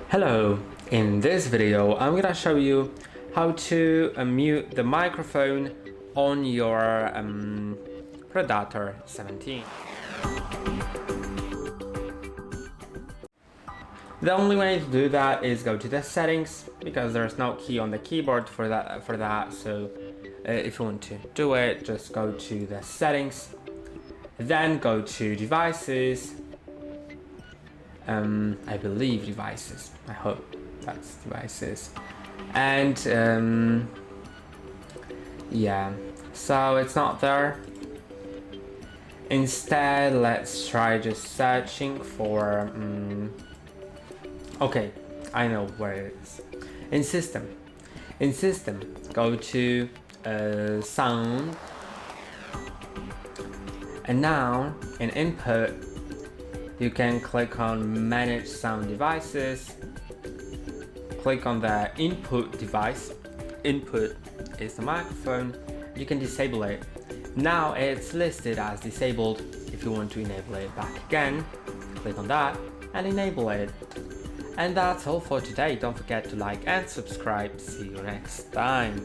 Hello, in this video I'm gonna show you how to mute the microphone on your Predator 17. The only way to do that is go to the settings, because there's no key on the keyboard for that. So if you want to do it, just go to the settings, then go to devices. I believe devices. I hope that's devices. And yeah, so it's not there. Instead, let's try just searching for. Okay, I know where it is. In system, go to sound, and now in input, you can click on manage sound devices. Click on the input device. Input is the microphone. You can disable it. Now it's listed as disabled. If you want to enable it back again, click on that and enable it. And that's all for today. Don't forget to like and subscribe. See you next time.